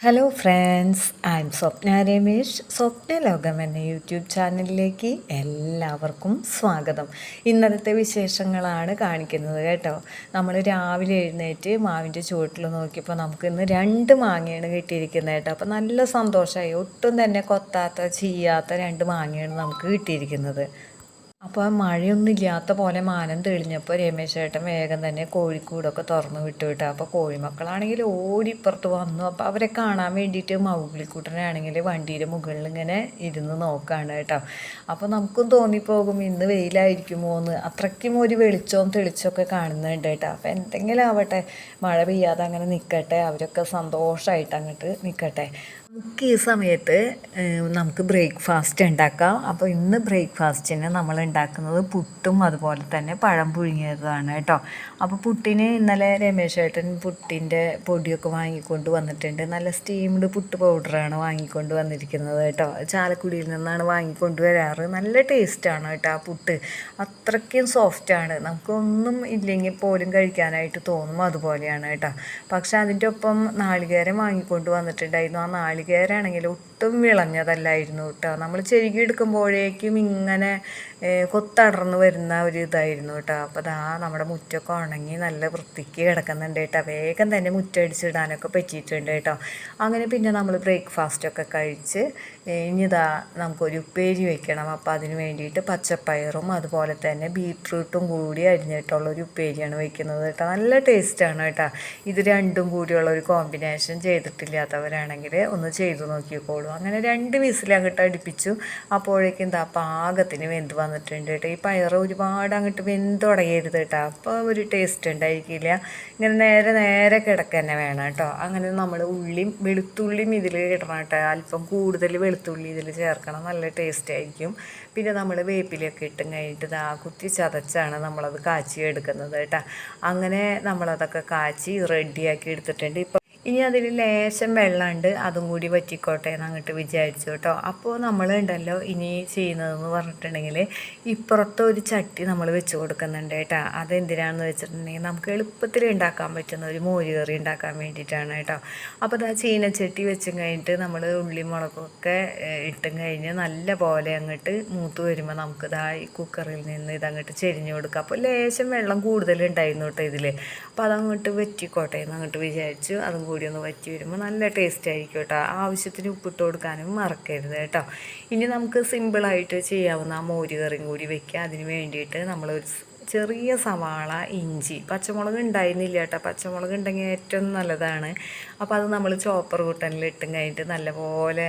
Hello friends, I M സ്വപ്ന രമേഷ്. സ്വപ്ന ലോകം എന്ന YouTube ചാനലിലേക്ക് എല്ലാവർക്കും സ്വാഗതം. ഇന്നത്തെ വിശേഷങ്ങളാണ് കാണിക്കുന്നത് കേട്ടോ. നമ്മൾ രാവിലെ എഴുന്നേറ്റ് മാവിൻ്റെ ചുവട്ടിൽ നോക്കിയപ്പോൾ നമുക്ക് ഇന്ന് 2 മാങ്ങയാണ് കിട്ടിയിരിക്കുന്നത് കേട്ടോ. അപ്പോൾ നല്ല സന്തോഷമായി. ഒട്ടും തന്നെ കൊത്താത്ത ചീയാത്ത 2 മാങ്ങയാണ് നമുക്ക് കിട്ടിയിരിക്കുന്നത്. അപ്പോൾ മഴയൊന്നും ഇല്ലാത്ത പോലെ മാനം തെളിഞ്ഞപ്പോൾ രമേശ് ചേട്ടൻ വേഗം തന്നെ കോഴിക്കൂടൊക്കെ തുറന്ന് വിട്ടു വിട്ടു. അപ്പോൾ കോഴിമക്കളാണെങ്കിൽ ഓടിപ്പുറത്ത് വന്നു. അപ്പോൾ അവരെ കാണാൻ വേണ്ടിയിട്ട് മൗഗ്ലിക്കുട്ടനാണെങ്കിൽ വണ്ടിയുടെ മുകളിൽ ഇങ്ങനെ ഇരുന്ന് നോക്കുകയാണ് കേട്ടോ. അപ്പോൾ നമുക്കും തോന്നിപ്പോകും ഇന്ന് വെയിലായിരിക്കുമോ എന്ന്. അത്രയ്ക്കും ഒരു വെളിച്ചവും തെളിച്ചമൊക്കെ കാണുന്നുണ്ട് കേട്ടോ. അപ്പോൾ എന്തെങ്കിലും ആവട്ടെ, മഴ പെയ്യാതെ അങ്ങനെ നിൽക്കട്ടെ, അവരൊക്കെ സന്തോഷമായിട്ട് അങ്ങോട്ട് നിൽക്കട്ടെ. നമുക്ക് ഈ സമയത്ത് നമുക്ക് ബ്രേക്ക്ഫാസ്റ്റ് ഉണ്ടാക്കാം. അപ്പോൾ ഇന്ന് ബ്രേക്ക്ഫാസ്റ്റിന് നമ്മൾ ഉണ്ടാക്കുന്നത് പുട്ടും അതുപോലെ തന്നെ പഴം പുഴുങ്ങിയതാണ് കേട്ടോ. അപ്പോൾ പുട്ടിന് ഇന്നലെ രമേശ് ചേട്ടൻ പുട്ടിൻ്റെ പൊടിയൊക്കെ വാങ്ങിക്കൊണ്ട് വന്നിട്ടുണ്ട്. നല്ല സ്റ്റീംഡ് പുട്ട് പൗഡറാണ് വാങ്ങിക്കൊണ്ട് വന്നിരിക്കുന്നത് കേട്ടോ. ചാലക്കുടിയിൽ നിന്നാണ് വാങ്ങിക്കൊണ്ട് വരാറ്. നല്ല ടേസ്റ്റാണ് കേട്ടോ ആ പുട്ട്. അത്രയ്ക്കും സോഫ്റ്റാണ്. നമുക്കൊന്നും ഇല്ലെങ്കിൽ പോലും കഴിക്കാനായിട്ട് തോന്നും. അതുപോലെയാണ് കേട്ടോ. പക്ഷെ അതിൻ്റെ ഒപ്പം നാളികേരം വാങ്ങിക്കൊണ്ട് വന്നിട്ടുണ്ടായിരുന്നു. ആ നാളികേരാണെങ്കിൽ ഒട്ടും വിളഞ്ഞതല്ലായിരുന്നു കേട്ടോ. നമ്മൾ ചെരുകി എടുക്കുമ്പോഴേക്കും ഇങ്ങനെ കൊത്തടർന്ന് വരുന്ന ഒരു ഇതായിരുന്നു കേട്ടോ. അപ്പോൾ അതാ നമ്മുടെ മുറ്റമൊക്കെ ഉണങ്ങി നല്ല വൃത്തിക്ക് കിടക്കുന്നുണ്ട് കേട്ടോ. വേഗം തന്നെ മുറ്റടിച്ചിടാനൊക്കെ പറ്റിയിട്ടുണ്ട് കേട്ടോ. അങ്ങനെ പിന്നെ നമ്മൾ ബ്രേക്ക്ഫാസ്റ്റൊക്കെ കഴിച്ച് ഇനിതാ നമുക്കൊരു ഉപ്പേരി വെക്കണം. അപ്പോൾ അതിന് വേണ്ടിയിട്ട് പച്ചപ്പയറും അതുപോലെ തന്നെ ബീട്രൂട്ടും കൂടി അരിഞ്ഞിട്ടുള്ളൊരു ഉപ്പേരിയാണ് വെക്കുന്നത് കേട്ടോ. നല്ല ടേസ്റ്റാണ് കേട്ടോ. ഇത് രണ്ടും കൂടിയുള്ള ഒരു കോമ്പിനേഷൻ ചെയ്തിട്ടില്ലാത്തവരാണെങ്കിൽ ഒന്ന് ചെയ്തു നോക്കിക്കോളൂ. അങ്ങനെ 2 വിസിൽ അങ്ങോട്ട് അടുപ്പിച്ചു. അപ്പോഴേക്കും എന്താ പാകത്തിന് വെന്ത് വന്നിട്ടുണ്ട് കേട്ടോ. ഈ പയർ ഒരുപാട് അങ്ങോട്ട് വെന്തുടയരുത് കേട്ടോ. അപ്പോൾ ഒരു ടേസ്റ്റ് ഉണ്ടായിരിക്കില്ല. ഇങ്ങനെ നേരെ കിടക്കുക തന്നെ വേണം കേട്ടോ. അങ്ങനെ നമ്മൾ വെളുത്തുള്ളിയും ഇതിൽ ഇടണം കേട്ടോ. അല്പം കൂടുതൽ വെളുത്തുള്ളി ഇതിൽ ചേർക്കണം. നല്ല ടേസ്റ്റ് ആയിരിക്കും. പിന്നെ നമ്മൾ വേപ്പിലൊക്കെ ഇട്ടും കഴിഞ്ഞിട്ട് ഇതാ കുത്തി ചതച്ചാണ് നമ്മളത് കാച്ചി എടുക്കുന്നത് കേട്ടോ. അങ്ങനെ നമ്മളതൊക്കെ കാച്ചി റെഡിയാക്കി എടുത്തിട്ടുണ്ട്. ഇനി അതിൽ ലേശം വെള്ളമുണ്ട്, അതും കൂടി വറ്റിക്കോട്ടെ എന്ന് അങ്ങോട്ട് വിചാരിച്ചു കേട്ടോ. അപ്പോൾ നമ്മൾ ഉണ്ടല്ലോ ഇനി ചെയ്യുന്നതെന്ന് പറഞ്ഞിട്ടുണ്ടെങ്കിൽ ഇപ്പുറത്തെ ഒരു ചട്ടി നമ്മൾ വെച്ച് കൊടുക്കുന്നുണ്ട് കേട്ടോ. അതെന്തിനാണെന്ന് വെച്ചിട്ടുണ്ടെങ്കിൽ നമുക്ക് എളുപ്പത്തിൽ ഉണ്ടാക്കാൻ പറ്റുന്ന ഒരു മോര് കറി ഉണ്ടാക്കാൻ വേണ്ടിയിട്ടാണ് കേട്ടോ. അപ്പോൾ അത് ചീനച്ചട്ടി വെച്ചും കഴിഞ്ഞിട്ട് നമ്മൾ ഉള്ളി മുളകൊക്കെ ഇട്ടും കഴിഞ്ഞ് നല്ല പോലെ അങ്ങോട്ട് മൂത്ത് വരുമ്പോൾ നമുക്ക് ഈ കുക്കറിൽ നിന്ന് ഇതങ്ങോട്ട് ചെരിഞ്ഞ് കൊടുക്കുക. അപ്പോൾ ലേശം വെള്ളം കൂടുതലുണ്ടായിരുന്നു കേട്ടോ ഇതിൽ. അപ്പോൾ അതങ്ങോട്ട് വറ്റിക്കോട്ടെ എന്ന് അങ്ങോട്ട് വിചാരിച്ചു. അതും കൂടി ഒന്ന് വറ്റി വരുമ്പോൾ നല്ല ടേസ്റ്റ് ആയിരിക്കും കേട്ടോ. ആവശ്യത്തിന് ഉപ്പിട്ട് കൊടുക്കാനും മറക്കരുത് കേട്ടോ. ഇനി നമുക്ക് സിമ്പിളായിട്ട് ചെയ്യാവുന്ന ആ മോര് കറിയും കൂടി വെക്കുക. അതിന് വേണ്ടിയിട്ട് നമ്മളൊരു ചെറിയ സവാള, ഇഞ്ചി, പച്ചമുളക് ഉണ്ടായിരുന്നില്ല കേട്ടോ. പച്ചമുളക് ഉണ്ടെങ്കിൽ ഏറ്റവും നല്ലതാണ്. അപ്പോൾ അത് നമ്മൾ ചോപ്പർ കൂട്ടനിലിട്ടും കഴിഞ്ഞിട്ട് നല്ലപോലെ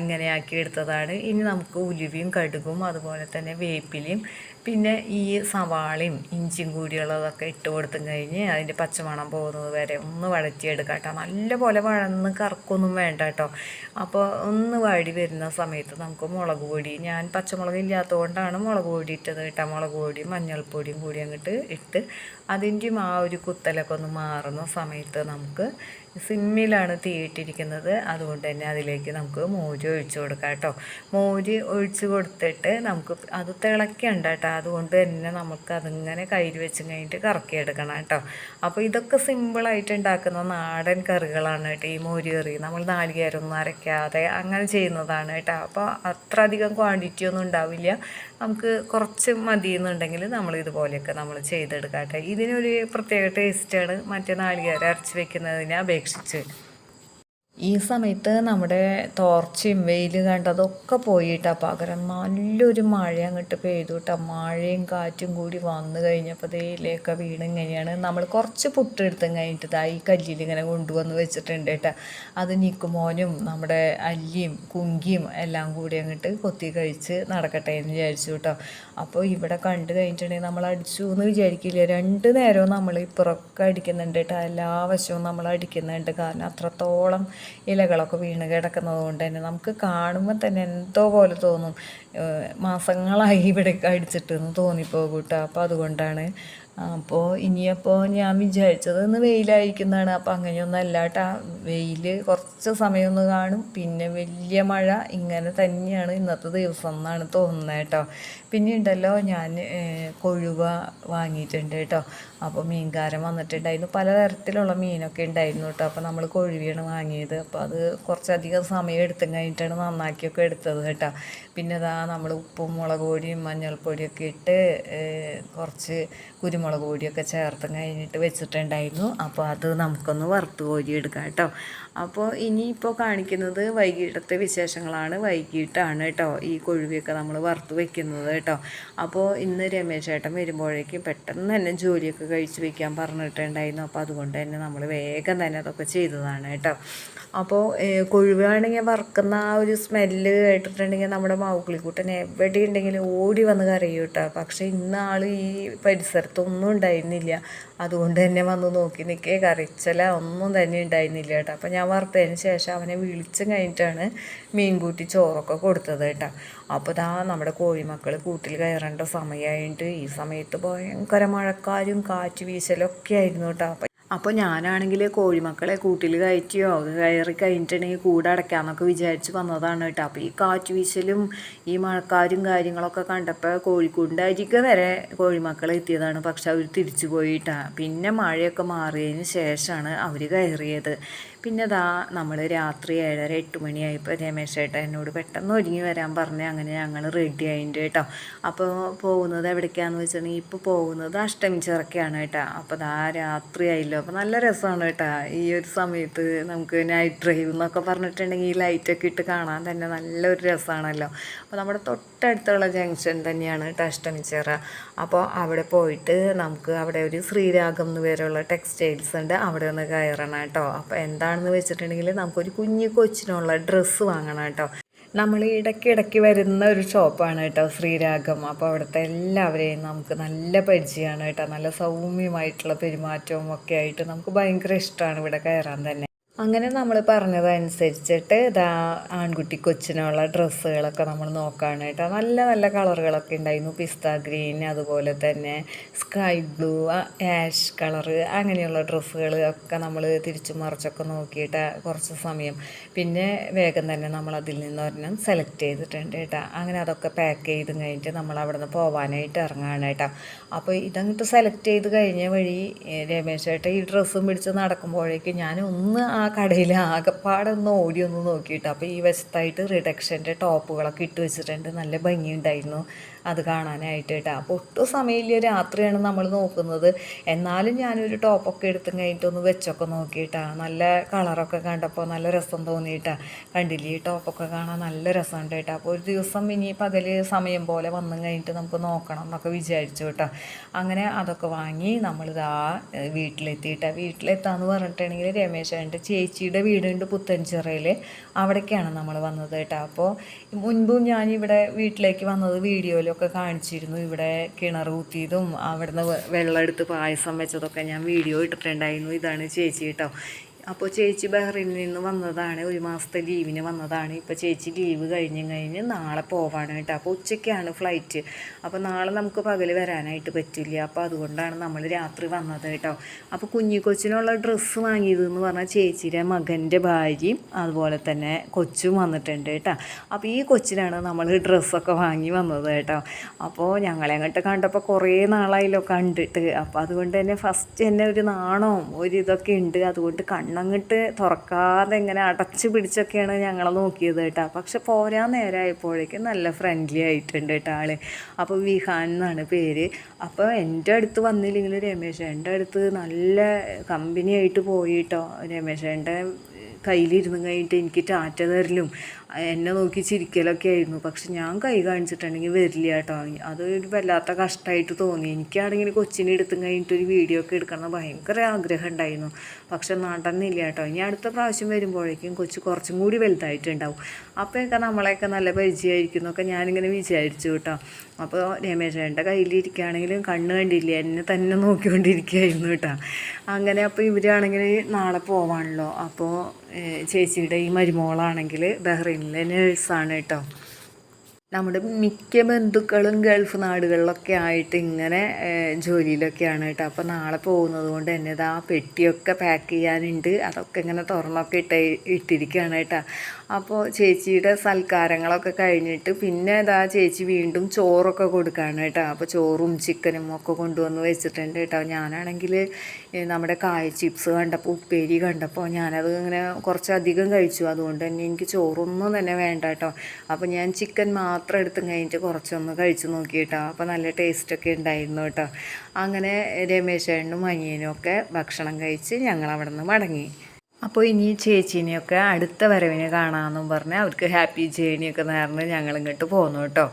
ഇങ്ങനെയാക്കി എടുത്തതാണ്. ഇനി നമുക്ക് ഉലുവയും കടുകും അതുപോലെ തന്നെ വേപ്പിലയും പിന്നെ ഈ സവാളയും ഇഞ്ചിയും കൂടിയുള്ളതൊക്കെ ഇട്ട് കൊടുത്തും കഴിഞ്ഞ് അതിൻ്റെ പച്ചമണം പോകുന്നത് വരെ ഒന്ന് വഴറ്റിയെടുക്കാം കേട്ടോ. നല്ലപോലെ വഴന്ന് കറക്കൊന്നും വേണ്ട കേട്ടോ. അപ്പോൾ ഒന്ന് വഴി വരുന്ന സമയത്ത് നമുക്ക് മുളക് പൊടി, ഞാൻ പച്ചമുളക് ഇല്ലാത്തതുകൊണ്ടാണ് മുളക് പൊടി ഇട്ടത് കേട്ടോ. മുളക് പൊടിയും മഞ്ഞൾപ്പൊടിയും കൂടി അങ്ങോട്ട് ഇട്ട് അതിൻ്റെയും ആ ഒരു കുത്തലൊക്കെ ഒന്ന് മാറുന്ന സമയത്ത് നമുക്ക് സിമ്മിലാണ് തീയിട്ടിരിക്കുന്നത്. അതുകൊണ്ട് തന്നെ അതിലേക്ക് നമുക്ക് മോര് ഒഴിച്ച് കൊടുക്കാം കേട്ടോ. മോര് ഒഴിച്ച് കൊടുത്തിട്ട് നമുക്ക് അത് തിളയ്ക്കണ്ട കേട്ടോ. അതുകൊണ്ട് തന്നെ നമുക്ക് അതിങ്ങനെ കയ്യിൽ വെച്ച് കഴിഞ്ഞിട്ട് കറക്കിയെടുക്കണം കേട്ടോ. അപ്പോൾ ഇതൊക്കെ സിമ്പിളായിട്ട് ഉണ്ടാക്കുന്ന നാടൻ കറികളാണ് കേട്ടോ. ഈ മോര് കറി നമ്മൾ നാളികേരമൊന്നും അരയ്ക്കാതെ അങ്ങനെ ചെയ്യുന്നതാണ് കേട്ടോ. അപ്പോൾ അത്ര അധികം ക്വാണ്ടിറ്റി ഒന്നും ഉണ്ടാവില്ല. നമുക്ക് കുറച്ച് മതി എന്നുണ്ടെങ്കിൽ നമ്മൾ ഇതുപോലെയൊക്കെ നമ്മൾ ചെയ്തെടുക്കാം കേട്ടോ. ഇതിനൊരു പ്രത്യേക ടേസ്റ്റാണ് മറ്റേ നാളികേരം അരച്ച് വെക്കുന്നതിനെ അപേക്ഷിച്ച്. ഈ സമയത്ത് നമ്മുടെ തോർച്ചയും വെയിൽ കണ്ടതൊക്കെ പോയിട്ടാ. പകരം നല്ലൊരു മഴ അങ്ങോട്ട് പെയ്തു കേട്ടോ. മഴയും കാറ്റും കൂടി വന്നു കഴിഞ്ഞപ്പോൾ തേയിലയൊക്കെ വീണ് ഇങ്ങനെയാണ്. നമ്മൾ കുറച്ച് പുട്ടെടുത്തും കഴിഞ്ഞിട്ട് ഈ കല്ലിൽ ഇങ്ങനെ കൊണ്ടുവന്ന് വെച്ചിട്ടുണ്ട് കേട്ടോ. അത് നിക്കുമോനും നമ്മുടെ അല്ലിയും കുങ്കിയും എല്ലാം കൂടി അങ്ങോട്ട് കൊത്തി കഴിച്ച് നടക്കട്ടെ എന്ന് വിചാരിച്ചു കേട്ടോ. അപ്പോൾ ഇവിടെ കണ്ടു കഴിഞ്ഞിട്ടുണ്ടെങ്കിൽ നമ്മൾ അടിച്ചു എന്ന് വിചാരിക്കില്ല. 2 നേരവും നമ്മൾ ഇപ്പുറമൊക്കെ അടിക്കുന്നുണ്ട് കേട്ടോ. എല്ലാ വശവും നമ്മൾ അടിക്കുന്നുണ്ട്. കാരണം അത്രത്തോളം ഇലകളൊക്കെ വീണ് കിടക്കുന്നത് കൊണ്ട് തന്നെ നമുക്ക് കാണുമ്പോൾ തന്നെ എന്തോ പോലെ തോന്നും. മാസങ്ങളായി ഇവിടെയൊക്കെ അടിച്ചിട്ടെന്ന് തോന്നിപ്പോകും കേട്ടോ. അപ്പോൾ അതുകൊണ്ടാണ്. അപ്പോൾ ഇനിയപ്പോൾ ഞാൻ വിചാരിച്ചത് ഇന്ന് വെയിലായിരിക്കുന്നതാണ്. അപ്പോൾ അങ്ങനെയൊന്നും അല്ല കേട്ടോ. വെയിൽ കുറച്ച് സമയമൊന്ന് കാണും, പിന്നെ വലിയ മഴ. ഇങ്ങനെ തന്നെയാണ് ഇന്നത്തെ ദിവസം എന്നാണ് തോന്നുന്നത് കേട്ടോ. പിന്നെ ഉണ്ടല്ലോ ഞാൻ കൊഴുവ വാങ്ങിയിട്ടുണ്ട് കേട്ടോ. അപ്പോൾ മീൻകാരൻ വന്നിട്ടുണ്ടായിരുന്നു. പലതരത്തിലുള്ള മീനൊക്കെ ഉണ്ടായിരുന്നു കേട്ടോ. അപ്പോൾ നമ്മൾ കൊഴുവിയാണ് വാങ്ങിയത്. അപ്പോൾ അത് കുറച്ചധികം സമയം എടുത്തും കഴിഞ്ഞിട്ടാണ് നന്നാക്കിയൊക്കെ എടുത്തത് കേട്ടോ. പിന്നെ ഇതാ നമ്മൾ ഉപ്പും മുളക് പൊടിയും മഞ്ഞൾപ്പൊടിയൊക്കെ ഇട്ട് കുറച്ച് കുരുമുളക് പൊടിയൊക്കെ ചേർത്ത് കഴിഞ്ഞിട്ട് വെച്ചിട്ടുണ്ടായിരുന്നു. അപ്പോൾ അത് നമുക്കൊന്ന് വറുത്ത് കോരി എടുക്കാം കേട്ടോ. അപ്പോൾ ഇനിയിപ്പോൾ കാണിക്കുന്നത് വൈകിട്ടത്തെ വിശേഷങ്ങളാണ്. വൈകിട്ടാണ് കേട്ടോ ഈ കൊഴുവിയൊക്കെ നമ്മൾ വറുത്ത് വെക്കുന്നത് കേട്ടോ. അപ്പോൾ ഇന്ന് രമേശ് ചേട്ടൻ വരുമ്പോഴേക്കും പെട്ടെന്ന് തന്നെ ജോലിയൊക്കെ കഴിച്ച് വെക്കാൻ പറഞ്ഞിട്ടുണ്ടായിരുന്നു. അപ്പോൾ അതുകൊണ്ട് തന്നെ നമ്മൾ വേഗം തന്നെ അതൊക്കെ ചെയ്തതാണ് കേട്ടോ. അപ്പോൾ കൊഴുവാണെങ്കിൽ വറുക്കുന്ന ആ ഒരു സ്മെല്ല് കേട്ടിട്ടുണ്ടെങ്കിൽ നമ്മുടെ മൗക്കിളിക്കുട്ടൻ എവിടെ ഉണ്ടെങ്കിലും ഓടി വന്ന് കരയും കേട്ടോ. പക്ഷേ ഇന്ന് ആൾ ഈ പരിസരത്തൊന്നും ഉണ്ടായിരുന്നില്ല. അതുകൊണ്ട് തന്നെ വന്ന് നോക്കി നിൽക്കേ കറിച്ചല ഒന്നും തന്നെ ഉണ്ടായിരുന്നില്ല കേട്ടോ. അപ്പോൾ ഞാൻ വറുത്തതിന് ശേഷം അവനെ വിളിച്ചും കഴിഞ്ഞിട്ടാണ് മീൻകൂട്ടി ചോറൊക്കെ കൊടുത്തത് കേട്ടോ. അപ്പോൾ ഇതാ നമ്മുടെ കോഴിമക്കൾ കൂട്ടിൽ കയറേണ്ട സമയമായിട്ട് ഈ സമയത്ത് ഭയങ്കര മഴക്കാരും കാറ്റ് വീശലൊക്കെ ആയിരുന്നു കേട്ടോ. അപ്പോൾ ഞാനാണെങ്കിൽ കോഴിമക്കളെ കൂട്ടിൽ കയറി കഴിഞ്ഞിട്ടുണ്ടെങ്കിൽ കൂടെ അടയ്ക്കാമെന്നൊക്കെ വിചാരിച്ച് വന്നതാണ് കേട്ടോ. അപ്പോൾ ഈ കാറ്റ് വീശലും ഈ മഴക്കാരും കാര്യങ്ങളൊക്കെ കണ്ടപ്പോൾ കോഴിക്കൂടിൻ്റെ അരികെ വരെ കോഴിമക്കളെ എത്തിയതാണ്. പക്ഷെ അവർ തിരിച്ചു പോയിട്ടാണ്. പിന്നെ മഴയൊക്കെ മാറിയതിന് ശേഷമാണ് അവർ കയറിയത്. പിന്നെ ഇതാ നമ്മൾ രാത്രി 7:30 8 മണിയായപ്പോൾ രമേശ് ചേട്ടൻ എന്നോട് പെട്ടെന്ന് ഒരുങ്ങി വരാൻ പറഞ്ഞ് അങ്ങനെ ഞങ്ങൾ റെഡി ആയിട്ടുണ്ട് കേട്ടോ. അപ്പോൾ പോകുന്നത് എവിടേക്കാണെന്ന് വെച്ചിട്ടുണ്ടെങ്കിൽ ഇപ്പോൾ പോകുന്നത് അഷ്ടമി ചിറക്കയാണ് കേട്ടോ. അപ്പോൾ ഇതാ രാത്രി ആയില്ലോ. അപ്പോൾ നല്ല രസമാണ് കേട്ടോ ഈ ഒരു സമയത്ത് നമുക്ക് നൈറ്റ് ഡ്രൈവ് എന്നൊക്കെ പറഞ്ഞിട്ടുണ്ടെങ്കിൽ ഈ ലൈറ്റൊക്കെ ഇട്ട് കാണാൻ തന്നെ നല്ലൊരു രസമാണല്ലോ. അപ്പോൾ നമ്മുടെ തൊട്ടടുത്തുള്ള ജംഗ്ഷൻ തന്നെയാണ് കേട്ടോ അഷ്ടമിച്ചിറ. അപ്പോൾ അവിടെ പോയിട്ട് നമുക്ക് അവിടെ ഒരു ശ്രീരാഗം എന്ന് പേരുള്ള ടെക്സ്റ്റൈൽസ് ഉണ്ട്. അവിടെ ഒന്ന് കയറണം കേട്ടോ. അപ്പോൾ എന്താണെന്ന് വെച്ചിട്ടുണ്ടെങ്കിൽ നമുക്കൊരു കുഞ്ഞു കൊച്ചിനുള്ള ഡ്രസ്സ് വാങ്ങണം കേട്ടോ. നമ്മൾ ഇടയ്ക്കിടയ്ക്ക് വരുന്ന ഒരു ഷോപ്പാണ് കേട്ടോ ശ്രീരാഗം. അപ്പോൾ അവിടുത്തെ എല്ലാവരെയും നമുക്ക് നല്ല പരിചയമാണ് കേട്ടോ. നല്ല സൗമ്യമായിട്ടുള്ള പെരുമാറ്റവും ഒക്കെ ആയിട്ട് നമുക്ക് ഭയങ്കര ഇഷ്ടമാണ് ഇവിടെ കയറാൻ തന്നെ. അങ്ങനെ നമ്മൾ പറഞ്ഞതനുസരിച്ചിട്ട് ഇതാ ആൺകുട്ടി കൊച്ചിനുള്ള ഡ്രസ്സുകളൊക്കെ നമ്മൾ നോക്കുകയാണ് കേട്ടോ. നല്ല നല്ല കളറുകളൊക്കെ ഉണ്ടായിരുന്നു. പിസ്ത ഗ്രീൻ, അതുപോലെ തന്നെ സ്കൈ ബ്ലൂ, ആഷ് കളറ്, അങ്ങനെയുള്ള ഡ്രസ്സുകൾ ഒക്കെ നമ്മൾ തിരിച്ചു മറിച്ചൊക്കെ നോക്കിയിട്ട് കുറച്ച് സമയം പിന്നെ വേഗം തന്നെ നമ്മൾ അതിൽ നിന്ന് ഒരെണ്ണം സെലക്ട് ചെയ്തിട്ടുണ്ട് കേട്ടോ. അങ്ങനെ അതൊക്കെ പാക്ക് ചെയ്ത് കഴിഞ്ഞിട്ട് നമ്മൾ അവിടെ നിന്ന് പോകാനായിട്ട് ഇറങ്ങുകയാണ് കേട്ടോ. അപ്പോൾ ഇതങ്ങോട്ട് സെലക്ട് ചെയ്ത് കഴിഞ്ഞ വഴി രമേശ് ചേട്ടൻ ഈ ഡ്രസ്സും പിടിച്ച് നടക്കുമ്പോഴേക്കും ഞാൻ ഒന്ന് ആ കടയിൽ ആകെപ്പാടെ ഒന്ന് ഓടിയൊന്ന് നോക്കിയിട്ട് അപ്പോൾ ഈ വശത്തായിട്ട് റിഡക്ഷൻ്റെ ടോപ്പുകളൊക്കെ ഇട്ട് വെച്ചിട്ടുണ്ട്. നല്ല ഭംഗിയുണ്ടായിരുന്നു അത് കാണാനായിട്ട് കേട്ടോ. അപ്പോൾ ഒട്ടും സമയമില്ല, രാത്രിയാണ് നമ്മൾ നോക്കുന്നത്. എന്നാലും ഞാനൊരു ടോപ്പൊക്കെ എടുത്തും കഴിഞ്ഞിട്ടൊന്ന് വെച്ചൊക്കെ നോക്കിയിട്ടാണ്. നല്ല കളറൊക്കെ കണ്ടപ്പോൾ നല്ല രസം തോന്നിയിട്ടാണ്. കണ്ടില്ലേ ഈ ടോപ്പൊക്കെ കാണാൻ നല്ല രസമുണ്ട് കേട്ടോ. അപ്പോൾ ഒരു ദിവസം ഇനി പകൽ സമയം പോലെ വന്നു കഴിഞ്ഞിട്ട് നമുക്ക് നോക്കണം എന്നൊക്കെ വിചാരിച്ചു കേട്ടോ. അങ്ങനെ അതൊക്കെ വാങ്ങി നമ്മളിതാ വീട്ടിലെത്തിയിട്ടാണ്. വീട്ടിലെത്താന്ന് പറഞ്ഞിട്ടുണ്ടെങ്കിൽ രമേശേൻ്റെ ചേച്ചിയുടെ വീടുണ്ട് പുത്തൻചിറയിൽ, അവിടേക്കാണ് നമ്മൾ വന്നത് കേട്ടോ. അപ്പോൾ മുൻപും ഞാനിവിടെ വീട്ടിലേക്ക് വന്നത് വീഡിയോയിലൊക്കെ കാണിച്ചിരുന്നു. ഇവിടെ കിണർ കുത്തിയതും അവിടുന്ന് വെള്ളം എടുത്ത് പായസം വെച്ചതൊക്കെ ഞാൻ വീഡിയോ ഇട്ടിട്ടുണ്ടായിരുന്നു. ഇതാണ് ചേച്ചി കേട്ടോ. അപ്പോൾ ചേച്ചി ബഹ്റിനിൽ നിന്ന് വന്നതാണ്, ഒരു മാസത്തെ ലീവിന് വന്നതാണ്. ഇപ്പോൾ ചേച്ചി ലീവ് കഴിഞ്ഞ് നാളെ പോവാണ് കേട്ടോ. അപ്പോൾ ഉച്ചയ്ക്കാണ് ഫ്ലൈറ്റ്. അപ്പോൾ നാളെ നമുക്ക് പകൽ വരാനായിട്ട് പറ്റില്ല. അപ്പോൾ അതുകൊണ്ടാണ് നമ്മൾ രാത്രി വന്നത് കേട്ടോ. അപ്പോൾ കുഞ്ഞിക്കൊച്ചിനുള്ള ഡ്രസ്സ് വാങ്ങിയതെന്ന് പറഞ്ഞാൽ ചേച്ചിയുടെ മകൻ്റെ ഭാര്യയും അതുപോലെ തന്നെ കൊച്ചും വന്നിട്ടുണ്ട് കേട്ടോ. അപ്പോൾ ഈ കൊച്ചിനാണ് നമ്മൾ ഡ്രസ്സൊക്കെ വാങ്ങി വന്നത് കേട്ടോ. അപ്പോൾ ഞങ്ങളെ അങ്ങോട്ട് കണ്ടപ്പോൾ കുറേ നാളായല്ലോ കണ്ടിട്ട്. അപ്പോൾ അതുകൊണ്ട് തന്നെ ഫസ്റ്റ് തന്നെ ഒരു നാണവും ഒരു ഇതൊക്കെ ഉണ്ട്. അതുകൊണ്ട് കണ്ണങ്ങിട്ട് തുറക്കാതെ ഇങ്ങനെ അടച്ച് പിടിച്ചൊക്കെയാണ് ഞങ്ങളെ നോക്കിയത് കേട്ടോ. പക്ഷെ പോരാൻ നേരമായപ്പോഴേക്കും നല്ല ഫ്രണ്ട്ലി ആയിട്ടുണ്ട് കേട്ടോ ആൾ. അപ്പോൾ വിഹാൻ എന്നാണ് പേര്. അപ്പോൾ എൻ്റെ അടുത്ത് വന്നില്ലെങ്കിൽ രമേശേൻ്റെ അടുത്ത് നല്ല കമ്പനിയായിട്ട് പോയി കേട്ടോ. രമേശേൻ്റെ കയ്യിലിരുന്ന് കഴിഞ്ഞിട്ട് എനിക്ക് ടാറ്റ തരലും എന്നെ നോക്കി ചിരിക്കലൊക്കെ ആയിരുന്നു. പക്ഷെ ഞാൻ കൈ കാണിച്ചിട്ടുണ്ടെങ്കിൽ വരില്ല കേട്ടോ. അതൊരു വല്ലാത്ത കഷ്ടമായിട്ട് തോന്നി. എനിക്കാണെങ്കിൽ കൊച്ചിനെ എടുത്തും കഴിഞ്ഞിട്ടൊരു വീഡിയോ ഒക്കെ എടുക്കണം ഭയങ്കര ആഗ്രഹം ഉണ്ടായിരുന്നു. പക്ഷെ നടന്നില്ല കേട്ടോ. ഇനി അടുത്ത പ്രാവശ്യം വരുമ്പോഴേക്കും കൊച്ച് കുറച്ചും കൂടി വലുതായിട്ടുണ്ടാവും. അപ്പോഴൊക്കെ നമ്മളെയൊക്കെ നല്ല പരിചയമായിരിക്കും എന്നൊക്കെ ഞാനിങ്ങനെ വിചാരിച്ചു കേട്ടോ. അപ്പോൾ രമേശേൻ്റെ കയ്യിലിരിക്കുകയാണെങ്കിലും കണ്ണ് കണ്ടില്ല, എന്നെ തന്നെ നോക്കിക്കൊണ്ടിരിക്കുകയായിരുന്നു കേട്ടോ. അങ്ങനെ അപ്പോൾ ഇവരാണെങ്കിൽ നാളെ പോവാണല്ലോ. അപ്പോൾ ചേച്ചിയുടെ ഈ മരുമോളാണെങ്കിൽ ബഹ്റൈനിലെ നേഴ്സാണ് കേട്ടോ. നമ്മുടെ മിക്ക ബന്ധുക്കളും ഗൾഫ് നാടുകളിലൊക്കെ ആയിട്ട് ഇങ്ങനെ ജോലിയിലൊക്കെയാണ് കേട്ടോ. അപ്പോൾ നാളെ പോകുന്നത് കൊണ്ട് തന്നെ ഇതാ പെട്ടിയൊക്കെ പാക്ക് ചെയ്യാനുണ്ട്. അതൊക്കെ ഇങ്ങനെ തുറന്നൊക്കെ ഇട്ടിരിക്കുകയാണ് കേട്ടോ. അപ്പോൾ ചേച്ചിയുടെ സൽക്കാരങ്ങളൊക്കെ കഴിഞ്ഞിട്ട് പിന്നെ ഇതാ ചേച്ചി വീണ്ടും ചോറൊക്കെ കൊടുക്കുകയാണ് കേട്ടോ. അപ്പോൾ ചോറും ചിക്കനും ഒക്കെ കൊണ്ടുവന്ന് വെച്ചിട്ടുണ്ട് കേട്ടോ. ഞാനാണെങ്കിൽ നമ്മുടെ കായ ചിപ്സ് കണ്ടപ്പോൾ ഉപ്പേരി കണ്ടപ്പോൾ ഞാനത് ഇങ്ങനെ കുറച്ചധികം കഴിച്ചു. അതുകൊണ്ട് തന്നെ എനിക്ക് ചോറൊന്നും തന്നെ വേണ്ട കേട്ടോ. അപ്പോൾ ഞാൻ ചിക്കൻ മാത്രം എടുത്തും കഴിഞ്ഞിട്ട് കുറച്ചൊന്ന് കഴിച്ച് നോക്കി കേട്ടോ. അപ്പോൾ നല്ല ടേസ്റ്റൊക്കെ ഉണ്ടായിരുന്നു കേട്ടോ. അങ്ങനെ രമേശേട്ടനും അനിയനും ഒക്കെ ഭക്ഷണം കഴിച്ച് ഞങ്ങൾ അവിടെ നിന്ന് മടങ്ങി. അപ്പോൾ ഇനി ചേച്ചീനെയൊക്കെ അടുത്ത വരവിന് കാണാമെന്നും പറഞ്ഞ് അവർക്ക് ഹാപ്പി ജേണിയൊക്കെ നേർന്ന് ഞങ്ങളിങ്ങോട്ട് പോന്നു കേട്ടോ.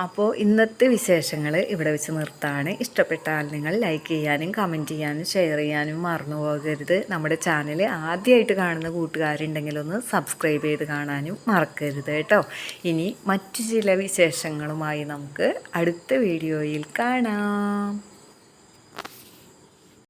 അപ്പോൾ ഇന്നത്തെ വിശേഷങ്ങൾ ഇവിടെ വെച്ച് നിർത്താണ്. ഇഷ്ടപ്പെട്ടാൽ നിങ്ങൾ ലൈക്ക് ചെയ്യാനും കമൻറ്റ് ചെയ്യാനും ഷെയർ ചെയ്യാനും മറന്നു പോകരുത്. നമ്മുടെ ചാനൽ ആദ്യമായിട്ട് കാണുന്ന കൂട്ടുകാരുണ്ടെങ്കിൽ ഒന്ന് സബ്സ്ക്രൈബ് ചെയ്ത് കാണാനും മറക്കരുത് കേട്ടോ. ഇനി മറ്റു ചില വിശേഷങ്ങളുമായി നമുക്ക് അടുത്ത വീഡിയോയിൽ കാണാം.